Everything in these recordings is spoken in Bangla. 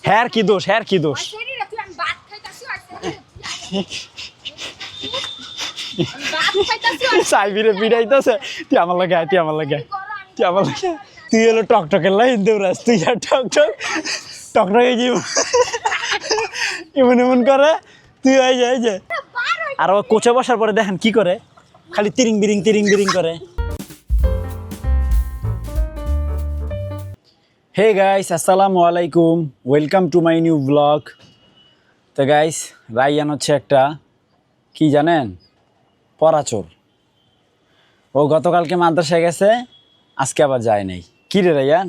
হ্যার কি দোষ, হ্যার কি দোষ? সাইবিরে পিড়াইতেছে, তুই আমার লাগে আয়, তুই আমার লাগে, তুই আমার লাগে। তুই হলো টকটকের লাইন দেবরাজ, তুই আর টকটকে জীব এমন এমন করে, তুই এই যে আর ও কোচে বসার পরে দেখেন কি করে, খালি তিরিং বিরিং করে। হে গাইস, আসসালামু আলাইকুম, welcome to my new blog. তো গাইস, রাইয়ান হচ্ছে একটা কি জানেন, পরাচোর। ও গতকালকে মাদ্রাসায় গেছে, আজকে আবার যায় নাই। কি রে রাইয়ান,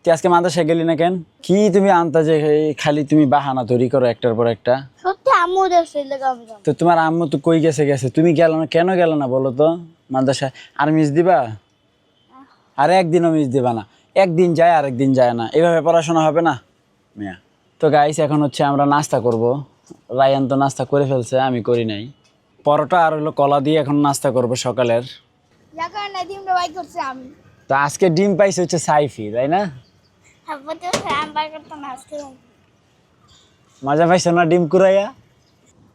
তুই আজকে মাদ্রাসায় গেলি না কেন? কি তুমি আনতা যে খালি তুমি বাহানা তৈরি করো একটার পর একটা। সত্যি আম্মু দেখছে তো তোমার আম্মু তো কই গেছে, তুমি গেল না কেন, গেল না বলো তো মাদ্রাসায়? আর মিস দিবা? আর একদিনও মিস দিবা না? একদিন যায় আর একদিন যায় না, এভাবে পড়াশোনা হবে না মিয়া। তো গাইস, এখন হচ্ছে আমরা নাস্তা করব। রায়ান তো নাস্তা করে ফেলছে, আমি করি নাই। পরোটা আর হলো কলা দিয়ে এখন নাস্তা করব সকালের। ডিমটা বাই করছে আমি। তো আজকে ডিম পাইছে হচ্ছে সাইফি, তাই না? আব্বু তো ফ্যান বাই করতে না আজকে। মজা পাইছো না ডিম কুড়াইয়া?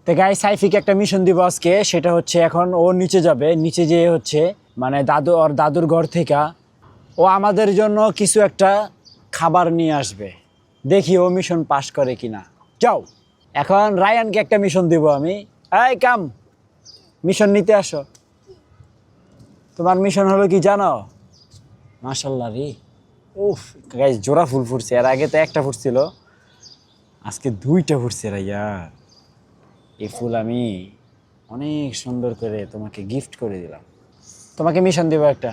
তো গাইস, সাইফিকে একটা মিশন দিব আজকে। সেটা হচ্ছে এখন ও নিচে যাবে, নিচে যেয়ে হচ্ছে মানে দাদুর ঘর থেকে ও আমাদের জন্য কিছু একটা খাবার নিয়ে আসবে। দেখি ও মিশন পাস করে কিনা। যাও, এখন রায়ানকে একটা মিশন দিব আমি। এই কাম, মিশন নিতে আসো। তোমার মিশন হলো কি জানো? মাশাল্লাহ রে, উফ গাইস, জোড়া ফুল ফুটছে। এর আগে তো একটা ফুটছিল, আজকে দুইটা ফুটছে রাইয়া। এই ফুল আমি অনেক সুন্দর করে তোমাকে গিফট করে দিলাম। তোমাকে মিশন দেবো একটা।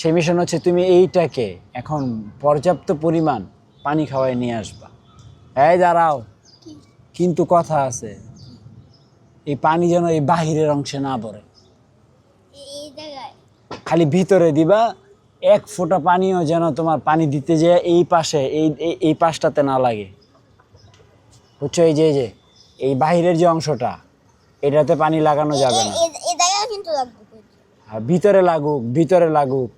সেই মিশন হচ্ছে তুমি এইটাকে এখন পর্যাপ্ত পরিমাণ পানি খাওয়ায় নিয়ে আসবা। এই দাঁড়াও, কিন্তু কথা আছে, এই পানি যেন এই বাহিরের অংশে না পড়ে, এই জায়গায় খালি ভিতরে দিবা। এক ফোঁটা পানিও যেন তোমার পানি দিতে যে এই পাশে এই পাশটাতে না লাগে, বুঝছো? এই যে এই বাহিরের যে অংশটা, এটাতে পানি লাগানো যাবে না। এই জায়গায় কিন্তু লাগবে। আর ভিতরে লাগুক,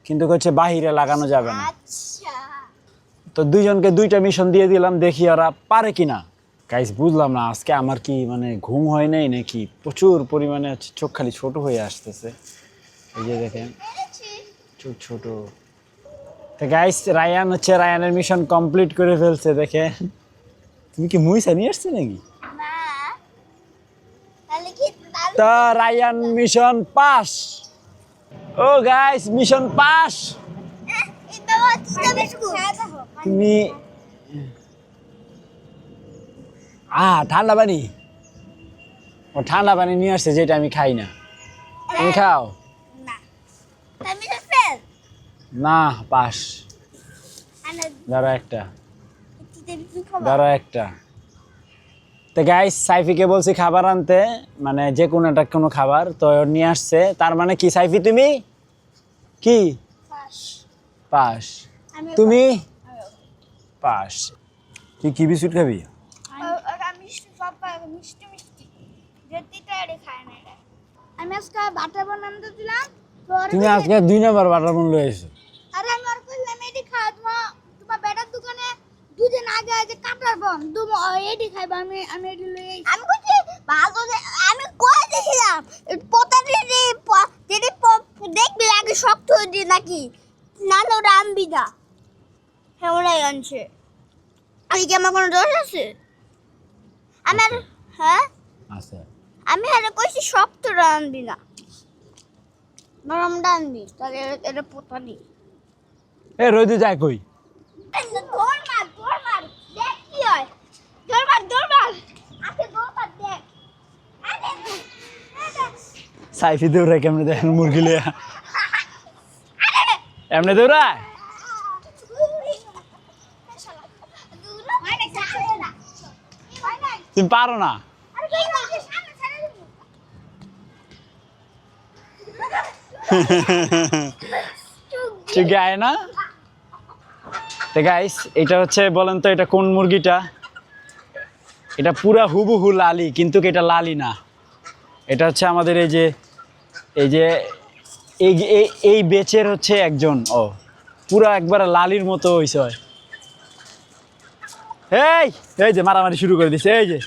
কিন্তু হচ্ছে বাহিরে লাগানো যাবে না। আচ্ছা, তো দুইজনকে দুইটা মিশন দিয়ে দিলাম, দেখি ওরা পারে কিনা। গাইস, বুঝলাম না আজকে আমার কি মানে ঘুম হয় নাই নাকি, প্রচুর পরিমাণে হচ্ছে চোখ খালি ছোট হয়ে আসতেছে। এই যে দেখেন চোখ ছোট। তো গাইস, রায়ানের মিশন কমপ্লিট করে ফেলছে। দেখে, তুমি কি মুইসা নিয়ে আসছে নাকি? না তাহলে কি তো রায়ান মিশন পাস। ও গাইস, মিশন পাস। এই বাবা চিটা বিস্কুট তুমি ঠান্ডা পানি, ও ঠান্ডা পানি নিয়ে আসছে, যেটা আমি খাই না। তুমি খাও না, আমি তো ফেল না? পাস। আনা ধরো একটা, চিটা বিস্কুট খাবো। ধরো একটা। তো গাইস, সাইফিকে বলছি খাবার আনতে, মানে যে কোনো খাবার, তো ও নিয়ে আসছে। তার মানে কি সাইফি তুমি কি পাস পাস? আমি তুমি পাস। তুই কি বিস্কুট খাবি? আমি সব মিষ্টি মিষ্টি যেটিটা এর খায় না এটা। আমি আজকে বাটার বানাতে দিলাম। তুমি আজকে 2 নম্বর বাটার বন লয়ে এসো। আরে আমি আর কইলাম এটি খাওয়া তোমার বেটার দোকানে দুদিন আগে যে কাটার বন এটি খাইবা। আমি এটি লই আমি কইছি ভালো আমি কই দিছিলাম পতাটি যেটি দেখবি আগে শক্ত হয়ে দি নাকি নালে ওটা আনবি না। হ্যাঁ ওরাই আনছে। আর কি আমার কোনো দোষ আছে? আমার হ্যাঁ আচ্ছা, আমি আর কইছি শক্তটা আনবি না, নরমটা আনবি। তাহলে এটা পতাটি এ রোদে যায় কই? দৌড় মার দেখ কি হয়। দৌড় মার আগে দৌড় মার দেখ। আরে সাইফি দৌড়ায় কেমনে দেখেন, মুরগি লিয়া এমনি দৌড়ায়। তুমি পারো না। ঠিক আছে না? তো গাইস, এটা হচ্ছে, বলেন তো এটা কোন মুরগিটা? এটা পুরা হুবহু লালি, কিন্তু এটা লালি না। এটা হচ্ছে আমাদের এই যে এই বেচের হচ্ছে একজন, ও পুরা একবার লালির মতো হইছে। এই এই যে মারামারি শুরু করে দিছে, এই যে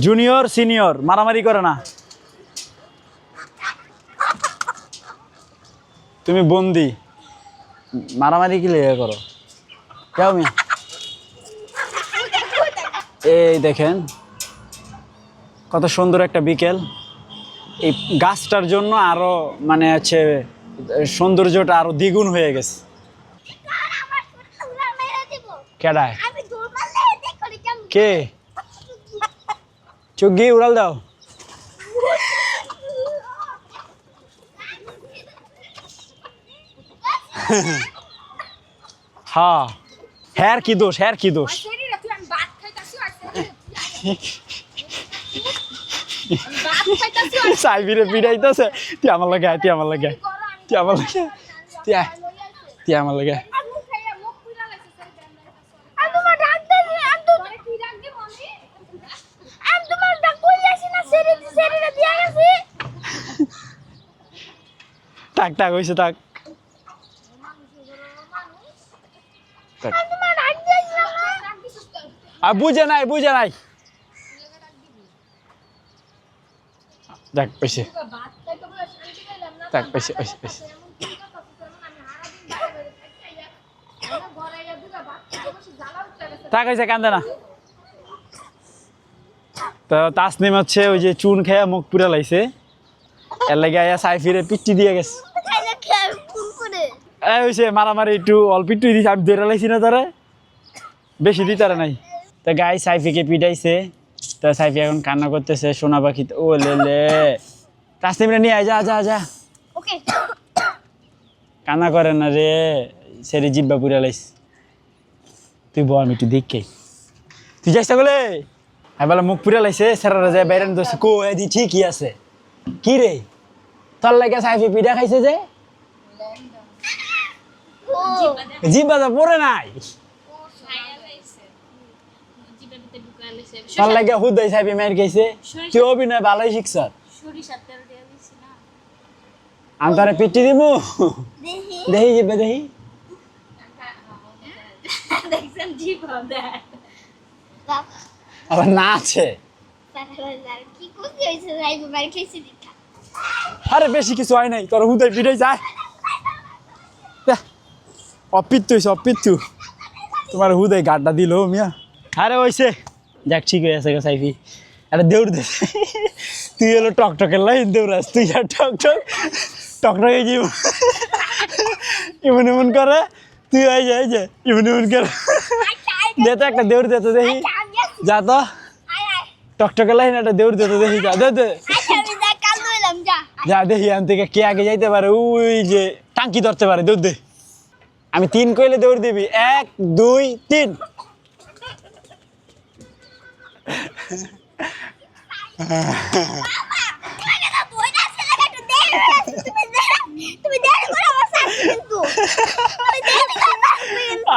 জুনিয়র সিনিয়র মারামারি করে না, তুমি বন্দি, মারামারি কি লেগে করো, যাও মিয়া। এই দেখেন কত সুন্দর একটা বিকেল, এই গাছটার জন্য আরো মানে হচ্ছে সৌন্দর্যটা আরো দ্বিগুণ হয়ে গেছে। কেডায় কে চুগি উড়াল দাও। হ্যাঁ হ্যার কি দোষ, হ্যার কি দোষ। সাইবিরে পিড়াইতেছে, তুই আমার লাগে আয়, তুই আমার লাগে আয়, তুই আমার লাগে তুই আয়, তুই আমার লাগে আয়। টাক টাক হয়েছে টাক, আর বুঝে নাই বুঝে নাই, দেখ পেছে দেখ পেছে পেছে। টাক হয়েছে কান্দে না। তো তাসনিম হচ্ছে ওই যে চুন খেয়ে মুখ পুরে লাইছে, এর লাগে আয়া সাইফিরে পিচ্ছি দিয়ে গেছে। এই হইছে মারামারি একটু অল্প একটু দিছে, আমি ধরে লাইছি না তারে, বেশি দিতারে নাই। তো গাই সাইফিকে পিটাইছে, তো সাইফি এখন কান্না করতেছে, সোনা পাখি ও লে লে। তাসনিমরে নিয়ে আয়, যা যা যা, কান্না করে না রে, সেরি জিব্বা পুরে লাইস। তুই বল আমি একটু দেখে, তুই যাইস বলে বলে মুখ পুরে লাইছে, সেরারা যায় বাইরে দোষে কো এদি ঠিকই আছে। কি রে তোর লাগে সাইফি পিঠা খাইছে যে, জিব্বা তো পরে নাই, তোর লাগে হুদাই সাইফি মার খাইছে। তুই অভিনয় ভালোই শিখছ, আমি তোরে পিটি দিব, দেখি জিব্বা দেখি। আবার না আছে, আরে বেশি কিছু হয় নাই, তোর হুদাই পিটাই যায়। অপিত্তু হয়েছে অপিত্তু, তোমার হুদাই গাড্ডা দিল মিয়া। আরে ওইছে যাক, ঠিক হয়ে আছে সাইফি। আরে দৌড় দে, তুই হলো টকটকের লাইন দৌড়াস, তুই আর টকটক টকটকে যাই এমন এমন করে, তুই হয়ে যায় যে এমন এমন করে দে তো একটা দৌড় দে তো দেখি, যা তো টকটকে লাইন একটা দৌড় দে তো দেখি, যা দে দে যা দেখি আন থেকে কে আগে যাইতে পারে, ওই যে টাঙ্কি ধরতে পারে, দৌড় দে। আমি 3 কইলে দৌড় দিবি, 1 2 3।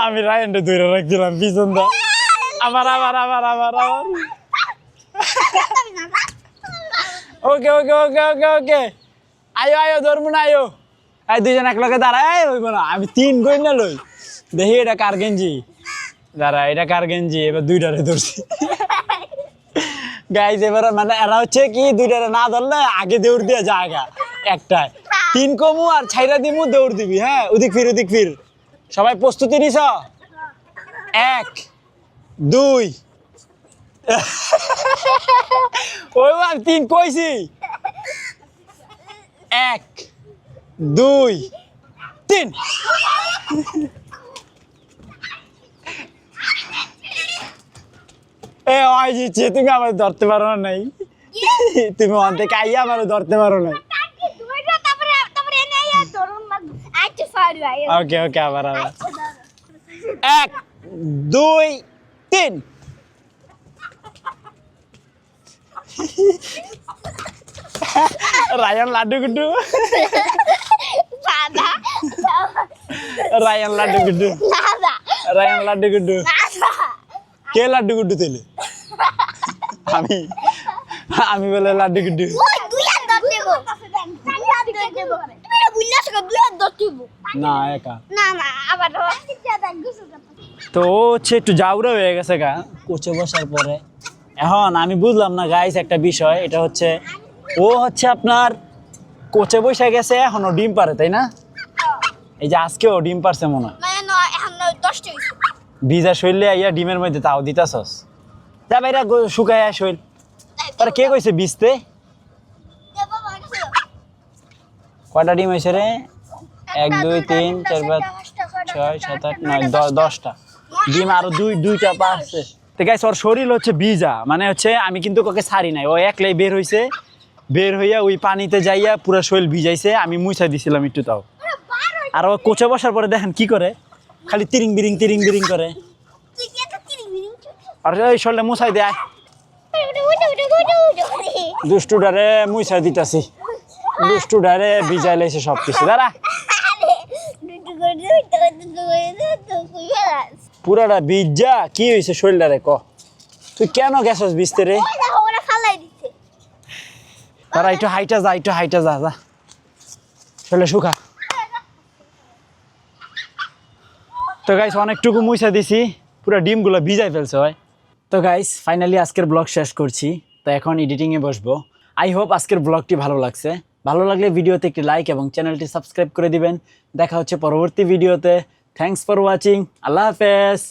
আমি রায়নটা ধরে রাখছিলাম পিছন দা, আবার আবার আবার আবার আবার। ওকে ওকে ওকে ওকে ওকে, আয়ো আয়ো ধর্ম না আয়ো, এই দুজন এক লগে দাঁড়ায় হইব না। আমি 3 কই না লই, দেখি এটা কার গেঞ্জি, দাঁড়া এটা কার গেঞ্জি, এবার 2টারে ধরছি। গাইজ এবার মানে এরা হচ্ছে কি 2টারে না ধরলে আগে দৌড় দিয়ে জায়গা একটায়, 3 কমু আর ছাইরা দিমু, দৌড় দিবি। হ্যাঁ ওদিক ফির ওদিক ফির, সবাই প্রস্তুতি নিছ? 1 2 ওই 3 কইছি, 1 2 3। এ ওই যে তুমি আমার ধরতে পারো না নাই, তুমি ওখান থেকে আইয়া আমার ধরতে পারো না। ওকে ওকে আবার আবার 1 2 3। Ryan Laddu Guddu, Ryan Laddu Guddu, Ryan Laddu Guddu, কে লাড্ডু গুড্ডু তেলে? আমি আমি বলে লাড্ডু গুড্ডু। না একা না না আবার তো ও হচ্ছে একটু জাউরা হয়ে গেছে গা কোচে বসার পরে। এখন আমি বুঝলাম না গাইস একটা বিষয়, এটা হচ্ছে ও হচ্ছে আপনার কোচে বসে গেছে এখনো ডিম পারে, তাই না? এই যে আজকেও ডিম পারছে মনে হয়। মানে ন এখন 10টা হইছে। ভিজা শৈলে ইয়া ডিমের মধ্যে তাও দিতাছস, যা বাইরা শুকায় শৈল। তারা কে কইছে ভিজতে? দে বাবা গেছে। কয়টা ডিম হয়েছে রে? 1 2 3 4 5 6 7 8 9 10টা ডিম, আরো দুইটা পারছে। তো গাইস ওর শরীর হচ্ছে ভিজা, মানে হচ্ছে আমি কিন্তু কাউকে ছাড়ি নাই, ও একলাই বের হইছে, বের হইয়া ওই পানিতে যাইয়া পুরো শরীর ভিজাইছে, আমি মুছা দিছিলাম একটু তাও। আর ও কোচে বসার পরে দেখেন কি করে, খালি তিরিং বিরিং করে। তুই কি এত তিরি বিরি? আর ওই শরীরটা মুছাই দেয়, দুষ্টুডারে মুছা দিতাছি, দুষ্টুডারে ভিজাই লাইছে সব কিছু। দাঁড়া, পুরাটা ভিজা কি হয়েছে শরীরটারে ক, তুই কেন গেছস ভিজতে রে? তারা একটু হাইটা যা যা শরীরে শুকা। তো গাইস অনেকটুকু মুছা দিছি, পুরো ডিমগুলো ভিজাই ফেলছে হয়। তো গাইস ফাইনালি আজকের ব্লগ শেষ করছি, তো এখন এডিটিংয়ে বসবো। আই হোপ আজকের ব্লগটি ভালো লাগছে, ভালো লাগলে ভিডিওতে একটি লাইক এবং চ্যানেলটি সাবস্ক্রাইব করে দিবেন। দেখা হচ্ছে পরবর্তী ভিডিওতে। থ্যাঙ্কস ফর ওয়াচিং, আল্লাহ হাফেজ।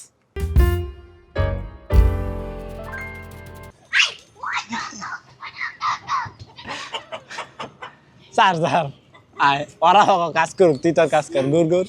চার্জার আয়, ওরা কাজ করুক, তুই তোর কাজ কর, গুড় গুড়।